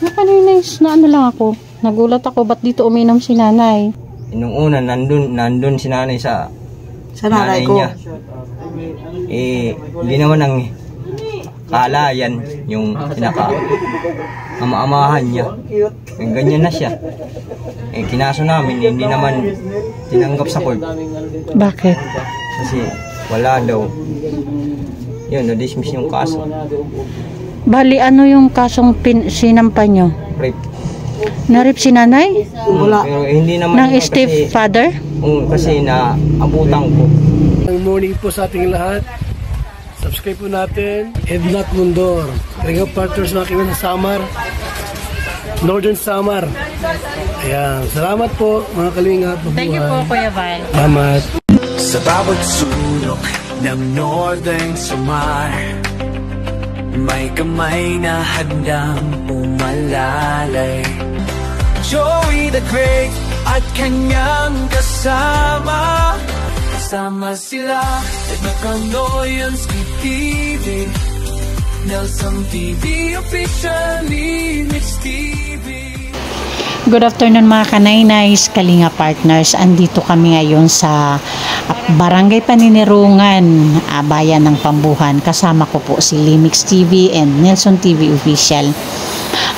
Nakaninis na ano lang ako. Nagulat ako, ba't dito uminom si nanay? Nung una, nandun si nanay sa nanay ko. niya. Hindi naman ang kalayan yung ama-amahan niya. Ganyan na siya. Kinaso namin, hindi naman tinanggap sa court. Bakit? Kasi wala daw. Yun, na-dismiss yung kaso. Bali, ano yung kasong sinampa nyo? Rape. Na-rape si nanay? Wala. Pero hindi naman Ng yun stepfather? kasi naabutan ko. Good morning po sa ating lahat. Subscribe po natin. Ednat Mundor. Ring of Partners mga kaibigan sa Samar. Northern Samar. Ayan. Salamat po mga kalingap. Thank you po, Kuya Val. Salamat. Sa bawat sulok ng Northern Samar, may kamay na handang pumalalay. Joey the Great at kanyang kasama. Kasama sila at Nakanoyanski TV, Nelson TV, officially Mix TV. Good afternoon mga kanaynays, Kalinga Partners. Andito kami ngayon sa Barangay Paninirungan, Bayan ng Pambuhan. Kasama ko po si Limix TV and Nelson TV Official.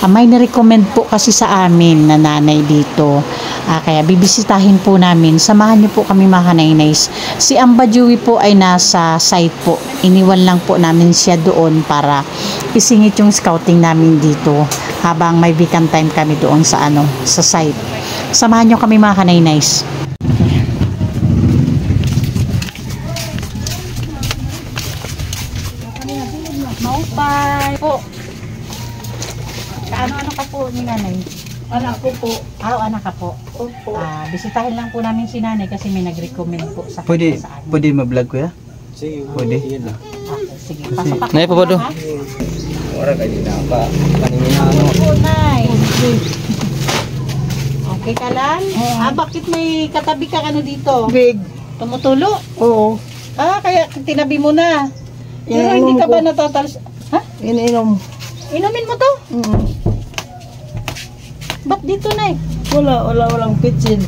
May nirecommend po kasi sa amin na nanay dito. Kaya bibisitahin po namin. Samahan niyo po kami mga kanaynays. Si Amba Joey po ay nasa site po. Iniwan lang po namin siya doon para isingit yung scouting namin dito habang may vacant time kami doon sa sa site. Samahan niyo kami mga kanaynays. Maupay po. Ano ka po ni nanay? Anak ko po. Anak ka po. Opo. Bisitahin lang po namin si nanay kasi may nag-recommend po sa Pwede, sa amin. pwede ma-vlog ko ya? Pwede. Okay, sige. Pasok pa. Nay, pa do? Ora kayo na ba? Paninginano. Opo, nay. Okay ka lang? Bakit may katabi ka dito? Big. Tumutulo? Oo. Kaya tinabi mo na. Pero Iniinom hindi ka ba ko. natatalas? Ha? Iniinom. Inumin mo to? Ba't dito, nay? Walang pitsin.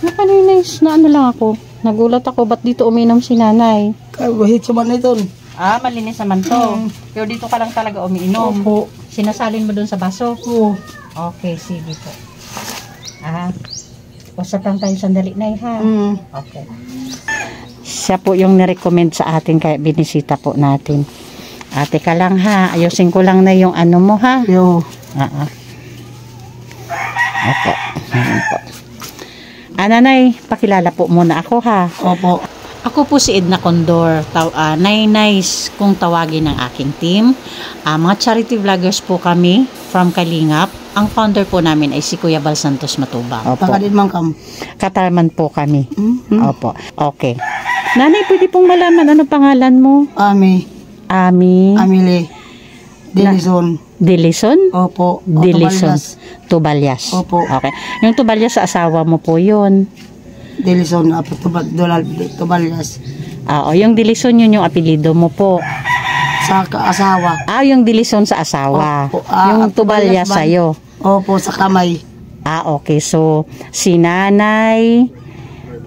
Nakaninis na ano lang ako. Nagulat ako, ba't dito uminom si nanay? Kahit sa man ito. Malinis naman to. Pero dito ka lang talaga umiinom. Opo. Sinasalin mo dun sa baso? Oo. Okay, sige po. Usap lang tayo sandali, nay, ha? Okay. Siya po yung nirecommend sa atin, kaya binisita po natin. Teka lang ha, ayusin ko lang na yung mo ha. Yo. Opo. Ayan po. Nanay, pakilala po muna ako ha. Opo. Ako po si Edna Condor, Nainays kung tawagin ng aking team. Mga charity vloggers po kami from Kalingap. Ang founder po namin ay si Kuya Bal Santos Matubang. Opo. Takadin man kam. Katarman po kami. Opo. Okay. Nanay, pwede pong malaman ano pangalan mo? Amile. Dilison. Dilison? Opo. Dilison. Tubalyas. Opo. Okay. Yung Tubalyas sa asawa mo po yun. Dilison. Tubalyas. Yung Dilison yun yung apelido mo po. Sa asawa. Yung Dilison sa asawa. Opo. Yung Tubalyas sa'yo. Opo, sa kamay. Okay. So, si nanay,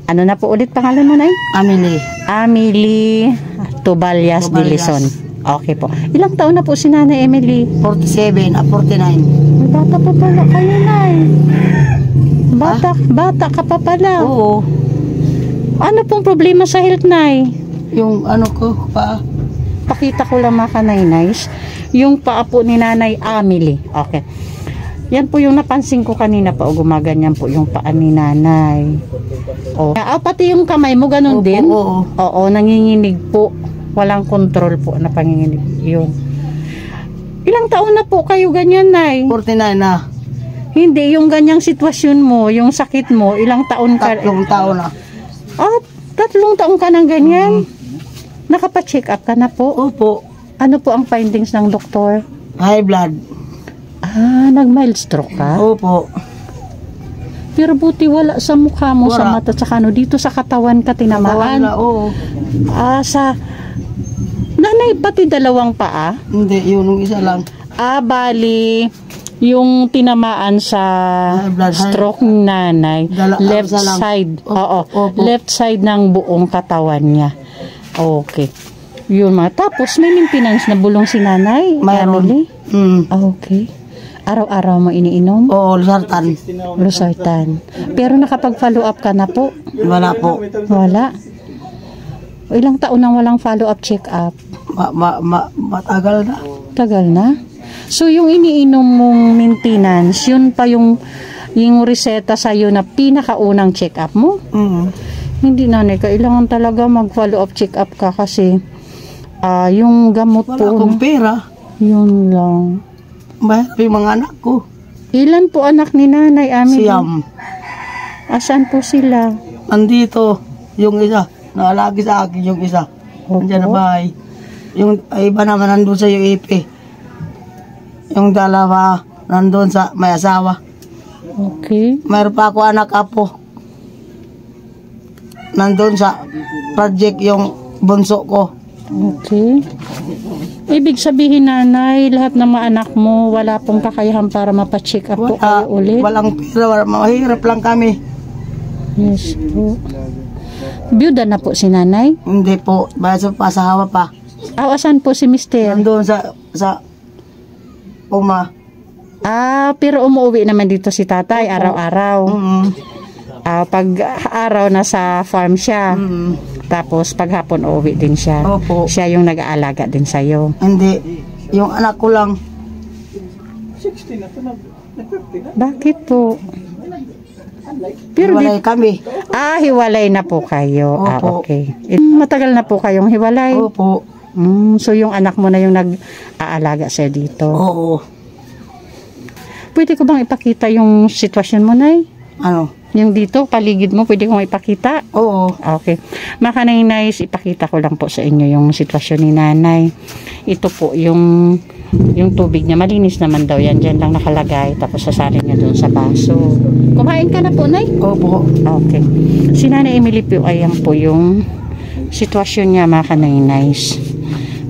ano na po ulit pangalan mo, nay? Amili Tubalyas Dilison. Okay po. Ilang taon na po si nanay Emily? 47 a 49. May bata pa pala kayo, nay. Bata ka pa pala. Oo. Ano pong problema sa health, nay? Yung ko pa. Pakita ko lang mga kanaynays. Yung paa po ni nanay Amili. Okay. Yan po yung napansin ko kanina pa. Gumaganyan po yung paa ni nanay. Pati yung kamay mo ganun din? Oo, nanginginig po. Walang control po na panginginig. Yun. Ilang taon na po kayo ganyan, nay? 49 na. Hindi, yung ganyang sitwasyon mo, yung sakit mo, ilang taon ka? 3 taon na. 3 taon ka ng ganyan? Nakapa-check up ka na po? Opo. Ano po ang findings ng doktor? High blood. Nag-mild stroke ka? Opo. Pero buti wala sa mukha mo, sa Wala. mata, tsaka dito sa katawan ka tinamaan. Oo. Sa Nay, pati dalawang paa? Hindi, yun yung isa lang. Bali, yung tinamaan sa Blood stroke ng nanay, left isa lang. side. Oo, Opo. left side ng buong katawan niya. Okay. Yun ma. Tapos may maintenance na bulong si nanay, Emily? Mayroon. Okay. Araw-araw mo iniinom? Oo, Losartan. Losartan. Pero nakapag-follow up ka na po? Wala po. Wala. Ilang taon nang walang follow-up check-up? Matagal na. Tagal na? So, yung iniinom mong maintenance, yun pa yung reseta sa'yo na pinakaunang check-up mo? Hindi nanay, kailangan talaga mag-follow-up check-up ka kasi yung gamot Wala po. akong pera. Yun lang. Mahirap yung mga anak ko. Ilan po anak ni nanay, Ami? Siyam. Asan po sila? Nandito, yung isa. Naalagi sa akin yung isa. Nandiyan na bahay. Yung iba naman nandun sa UAP. Yung dalawa nandun sa may asawa. Okay. Mayroon pa ako anak apo. Nandun sa project yung bunso ko. Okay. Ibig sabihin nanay, lahat ng mga anak mo, wala pong kakayahan para mapacheck up po kayo ulit? Walang pera, mahirap lang kami. Yes po. Byuda na po si nanay? Hindi po, basta pasahawa pa. Asan po si mister? Nandun sa Uma. Pero umuwi naman dito si tatay araw-araw. Pag araw nasa farm siya. Tapos paghapon uuwi din siya. Opo. Siya yung nag-aalaga din sa'yo. Hindi, yung anak ko lang. Bakit po? Pero Walay kami. hiwalay na po kayo. Opo. Okay. Matagal na po kayong hiwalay. Opo. So yung anak mo na yung nag-aalaga sa'yo dito. Oo. Pwede ko bang ipakita yung sitwasyon mo, Nay? Ano? Yung dito, paligid mo, pwede ko ipakita? Oo. Okay. Mga kanainays, ipakita ko lang po sa inyo yung sitwasyon ni nanay. Ito po, yung tubig niya, malinis naman daw yan. Diyan lang nakalagay, tapos sasalin niya doon sa baso. Kumain ka na po, Nay? Opo. Okay. Si Nanay Emily po, ayan po yung sitwasyon niya, mga kanainays.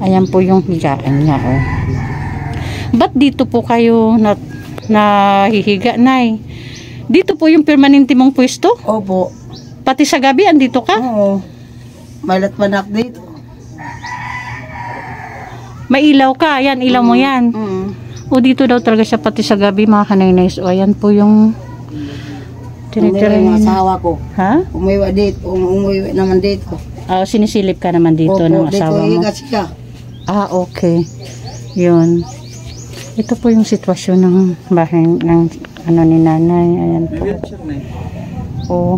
Ayan po yung higaan niya, oh. Ba't dito po kayo nahihiga, Nay? Dito po yung permanente mong pwesto? Opo. Pati sa gabi, andito ka? Oo. Malat manak dito. May ilaw ka, yan, ilaw mo yan. O dito daw talaga siya pati sa gabi, mga kanainays. O ayan po yung tinitira Yung niya. asawa ko. Ha? Umuwi dito. Umuwi naman dito. Sinisilip ka naman dito Opo, ng asawa mo. dito igas siya. Okay. Yun. Ito po yung sitwasyon ng bahay ng ni nanay. Ayan po. Oh.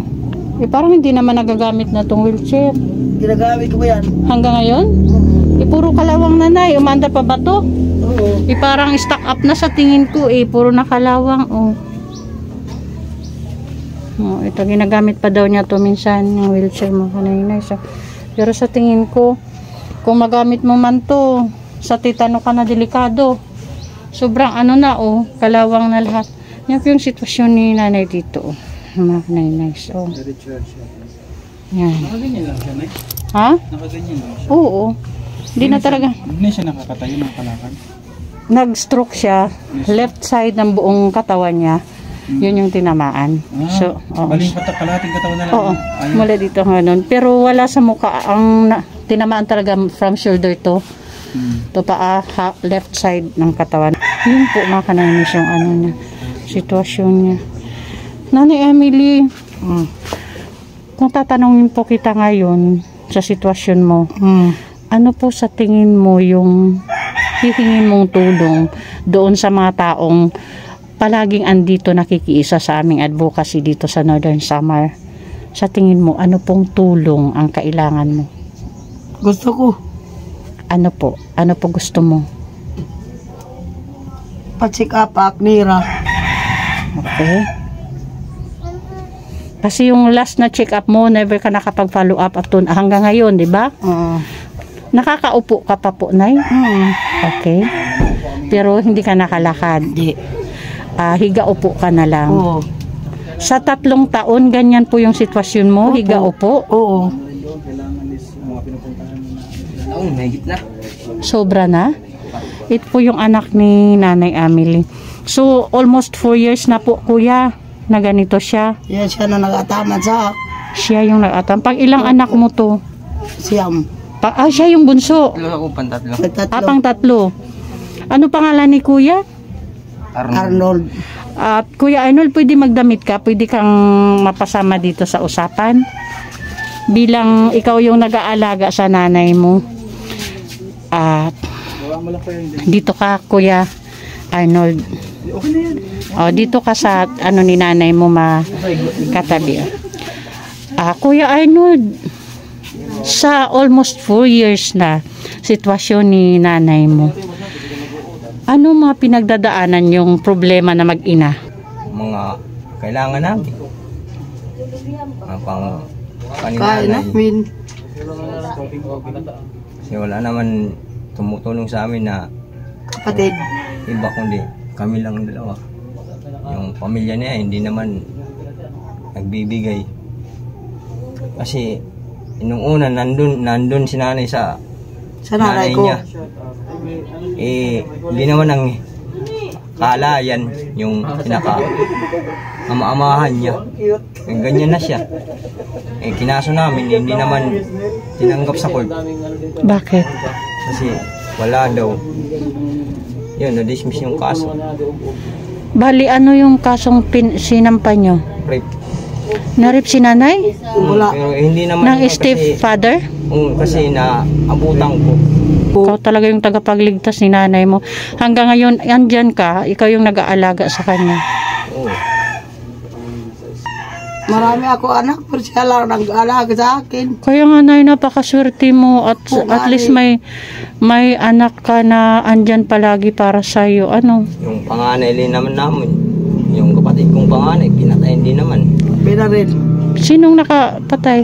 Parang hindi naman nagagamit na tong wheelchair. Ginagamit ko ba yan? Hanggang ngayon? Puro kalawang nanay. Umanda pa ba to? Oo. Parang stock up na sa tingin ko. Puro nakalawang. Ito, ginagamit pa daw niya to minsan yung wheelchair mo kanina. Pero sa tingin ko, kung magamit mo man to, sa titano ka na delikado. Sobrang kalawang na lahat. Yan po yung sitwasyon ni nanay dito. Mga nice. Yan. Nakaganyan lang siya, Nay? Ha? Nakaganyan lang siya. Oo. Hindi na talaga. Hindi siya nakakatayo ng kalakad. Nag-stroke siya. Left side ng buong katawan niya. Yun yung tinamaan. So, baling kalahating katawan na lang. Oo. Mula dito ngayon. Pero wala sa mukha. Ang tinamaan talaga from shoulder to. To paa, left side ng katawan. Yun po mga kanainis yung niya, sitwasyon niya. Nanay Emily, kung tatanungin po kita ngayon sa sitwasyon mo, ano po sa tingin mo yung hihingin mong tulong doon sa mga taong palaging andito nakikiisa sa aming advocacy dito sa Northern Samar? Sa tingin mo, ano pong tulong ang kailangan mo? Gusto ko. Ano po? Ano po gusto mo? Pa-check up, Aknira. Okay. Kasi yung last na check up mo, never ka nakapag-follow up hanggang ngayon, di ba? Nakakaupo ka pa po, Nay? Okay. Pero hindi ka nakalakad. Hindi. Higa-upo ka na lang. Oo. Sa 3 taon, ganyan po yung sitwasyon mo? Higa-upo? Oo. May gitna. Sobra na. Ito po yung anak ni Nanay Emily. So, almost 4 years na po, kuya, na ganito siya. Yan siya na nag-ataman sa Siya yung nag-atam. Pag ilang anak mo to? siyam. Siya yung bunso. Tatlo ako, pantatlo. Pang tatlo. Ano pangalan ni kuya? Arnold. At Kuya Arnold, pwede magdamit ka? Pwede kang mapasama dito sa usapan? Bilang ikaw yung nag-aalaga sa nanay mo. At dito ka, Kuya Arnold. O, dito ka sa ano ni nanay mo katabi. Kuya Arnold, sa almost 4 years na sitwasyon ni nanay mo, ano mga pinagdadaanan yung problema na mag-ina? Mga kailangan namin. Mga pang Kain paninanay. namin. Kasi wala naman tumutulong sa amin na Kapatid. iba kundi kami lang dalawa. Yung pamilya niya hindi naman nagbibigay. Kasi nung una nandun si nanay sa Sa nanay ko. niya. Hindi naman ang kaalayan yung pinaka ama-amahan niya. Ganyan na siya. Kinaso namin, hindi naman tinanggap sa court. Bakit? Kasi wala daw. Yun, na-dismiss yung kaso. Bali, ano yung kasong sinampa nyo? Rape. Narip si nanay? Wala. Pero hindi naman Ng yun stepfather? kasi naabutan ko. Ikaw talaga yung tagapagligtas ni nanay mo. Hanggang ngayon, andyan ka, ikaw yung nag-aalaga sa kanya. Oo. Marami ako anak, pero siya lang nag-alaga sa akin. Kaya nga nay, napakaswerte mo at at least may anak ka na andyan palagi para sa'yo. Ano? Yung panganay din naman namin, yung kapatid kong panganay, pinatayin din naman. Pinaril. Sinong nakapatay?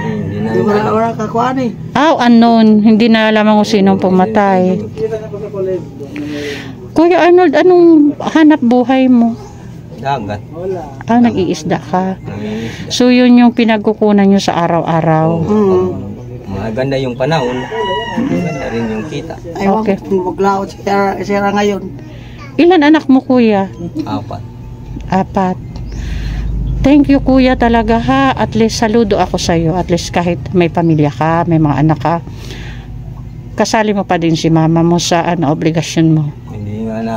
Hindi na Di wala kakuhan eh. Unknown. Hindi na alam kung sinong pumatay. Kuya Arnold, anong hanap buhay mo? Dagat. Nag-iisda ka. So, yun yung pinagkukunan nyo sa araw-araw. Maganda yung panahon, maganda rin yung kita. Ayaw Okay. ko maglaot siya ngayon. Ilan anak mo, kuya? 4. Thank you, kuya, talaga ha. At least saludo ako sa iyo. At least kahit may pamilya ka, may mga anak ka, kasali mo pa din si mama mo sa obligasyon mo. Hindi nga na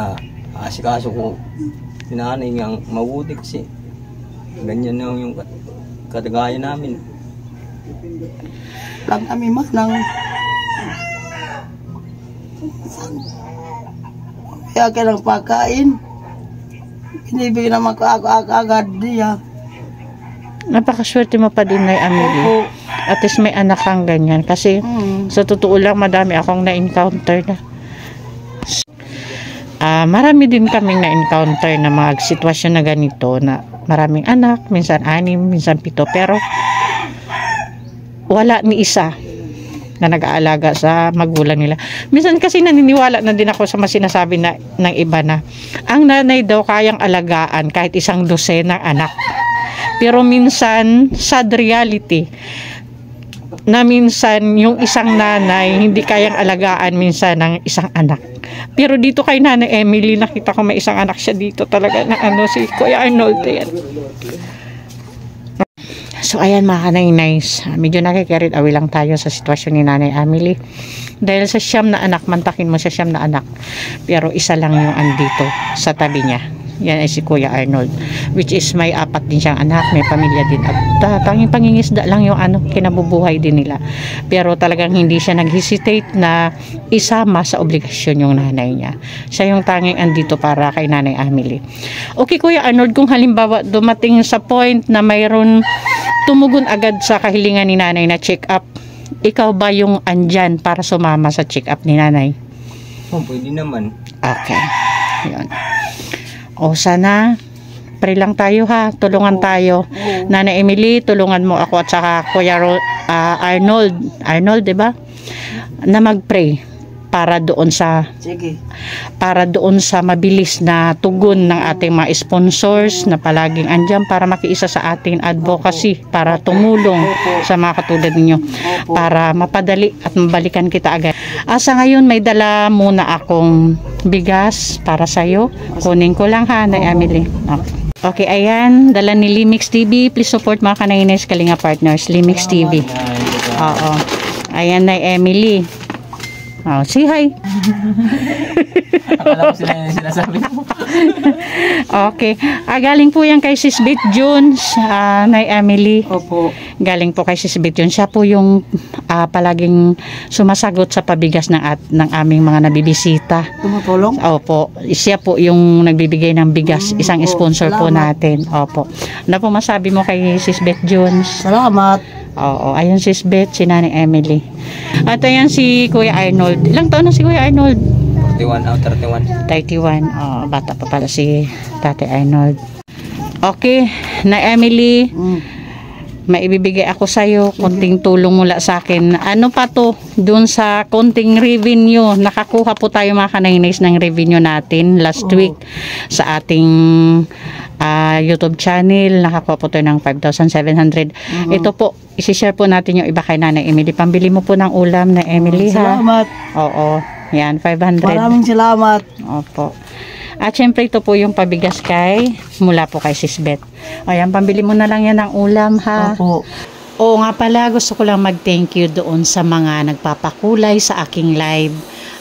asikaso ko sinanay nga mabuti kasi ganyan na yung katagayan namin. Lang kami manang. Kaya ka ng pagkain. Binibigyan naman ko agad niya. Napakaswerte mo pa din, Nay Amelie. At least may anak kang ganyan. Kasi sa totoo lang, madami akong na-encounter na. Marami din kaming na-encounter na mga sitwasyon na ganito na maraming anak, minsan 6, minsan 7, pero wala ni isa na nag-aalaga sa magulang nila. Minsan kasi naniniwala na din ako sa mga sinasabi ng iba na ang nanay daw kayang alagaan kahit 12 ng anak. Pero minsan, sad reality, na minsan yung isang nanay hindi kayang alagaan minsan ng isang anak. Pero dito kay Nanay Emily, nakita ko may isang anak siya dito talaga na si Kuya Arnold. Yan. So ayan mga kanay-nice, medyo nakikirit away lang tayo sa sitwasyon ni Nanay Emily. Dahil sa 9 na anak, mantakin mo sa 9 na anak, pero isa lang yung andito sa tabi niya. Yan ay si Kuya Arnold, which is may 4 din siyang anak, may pamilya din at tanging pangingisda lang yung kinabubuhay din nila. Pero talagang hindi siya nag-hesitate na isama sa obligasyon yung nanay niya. Siya yung tanging andito para kay Nanay Emily. Okay, Kuya Arnold, kung halimbawa dumating sa point na mayroon tumugon agad sa kahilingan ni nanay na check up, ikaw ba yung andyan para sumama sa check up ni nanay? Pwede naman. Okay. Yun. O sana, pray lang tayo ha, tulungan tayo. Nanay Emily, tulungan mo ako at saka Kuya Arnold, di ba? Na mag-pray para doon sa Sige. mabilis na tugon ng ating mga sponsors na palaging andyan para makiisa sa ating advocacy, para tumulong sa mga katulad ninyo, para mapadali at mabalikan kita agad. Sa ngayon may dala muna akong bigas para sa'yo. Kunin ko lang ha, Nay Emily. Okay, ayan, dala ni Limix TV. Please support mga Kanaynay Kalinga Partners, Limix TV. Oo. Ayan, Nay Emily. Oh, say hi. Akala ko sila yung sinasabi mo. Okay. Galing po yan kay Sis Beth Jones, Nay Emily. Opo. Galing po kay Sis Beth Jones. Siya po yung palaging sumasagot sa pabigas ng aming mga nabibisita. Tumutulong? Opo. Siya po yung nagbibigay ng bigas. Isang Opo. sponsor po Salamat. natin. Opo. Ano po masabi mo kay Sis Beth Jones? Salamat. Oo. Ayun Sis Beth, si Nanay Emily. At ayan si Kuya Arnold. Ilang taon na si Kuya Arnold? 31. 31. Oh, bata pa pala si Tate Arnold. Okay, na Emily, may ibibigay ako sa iyo, konting tulong mula sa akin. Ano pa to? Doon sa konting revenue, nakakuha po tayo mga Kanaynays ng revenue natin last week sa ating YouTube channel. Nakakuha po tayo ng 5,700. Ito po, isi-share po natin yung iba kay Nanay Emily. Pambili mo po ng ulam na Emily ha. Salamat. Oo. Yan, 500. Maraming salamat. Opo. At syempre ito po yung pabigas mula po kay Sis Beth. Ayan, pambili mo na lang yan ng ulam ha. Opo. Oo nga pala, gusto ko lang mag-thank you doon sa mga nagpapakulay sa aking live.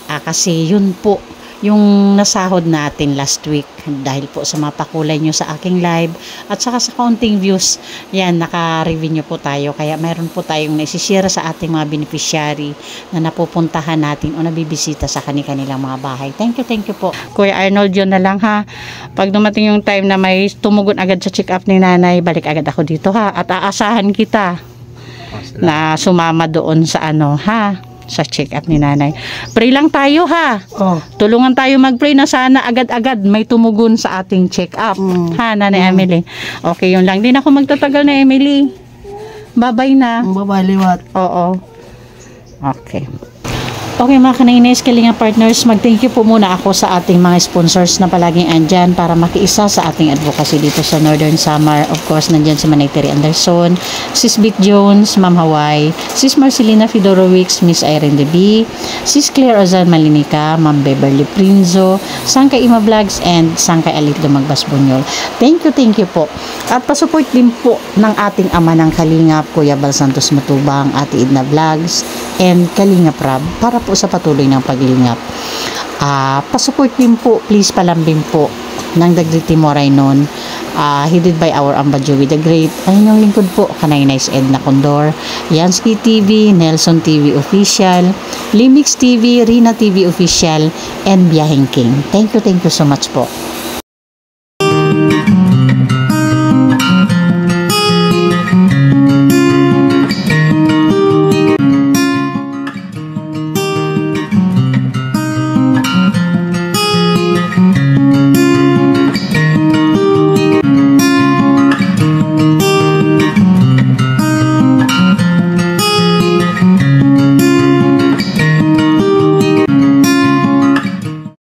Kasi yun po, yung nasahod natin last week dahil po sa mga pakulay nyo sa aking live at saka sa counting views, yan, naka-revenue po tayo, kaya mayroon po tayong naisishare sa ating mga beneficiary na napupuntahan natin o nabibisita sa kanilang mga bahay. Thank you po. Kuya Arnold, yun na lang ha. Pag dumating yung time na may tumugon agad sa check-up ni nanay, balik agad ako dito ha, at aasahan kita na sumama doon sa sa check-up ni nanay. Pray lang tayo ha. Tulungan tayo mag-pray na sana agad-agad may tumugon sa ating check-up. Ha, Nanay Emily? Okay, yun lang. Di na ako magtatagal na, Emily. Bye-bye na. Bye-bye, liwat. Oo. Okay. Okay mga Kanaynay Kalinga Partners, mag-thank you po muna ako sa ating mga sponsors na palaging andyan para makiisa sa ating advocacy dito sa Northern Samar. Of course, nandyan si Manay Terry Anderson, Sis Beth Jones, Ma'am Hawaii, Sis Marcelina Fedorowicz, Miss Irene Debi, Sis Claire Ozan Malinica, Ma'am Beverly Prinzo, Sangkay Ima Vlogs, and Sangkay Alit Dumagbas Bunyol. Thank you po. At pasupport din po ng ating ama ng Kalingap, Kuya Bal Santos Matubang, Ate Edna Vlogs, and Kalingap Rab para po sa patuloy ng paglingap. Pasupport din po, please palambing po ng Dagriti Moray noon, headed by our Amba Joey the Great. Ayun yung lingkod po, Kanaynay's Edna Condor, Yansky TV, Nelson TV Official, Limix TV, Rina TV Official, and Biyaheng King. Thank you so much po.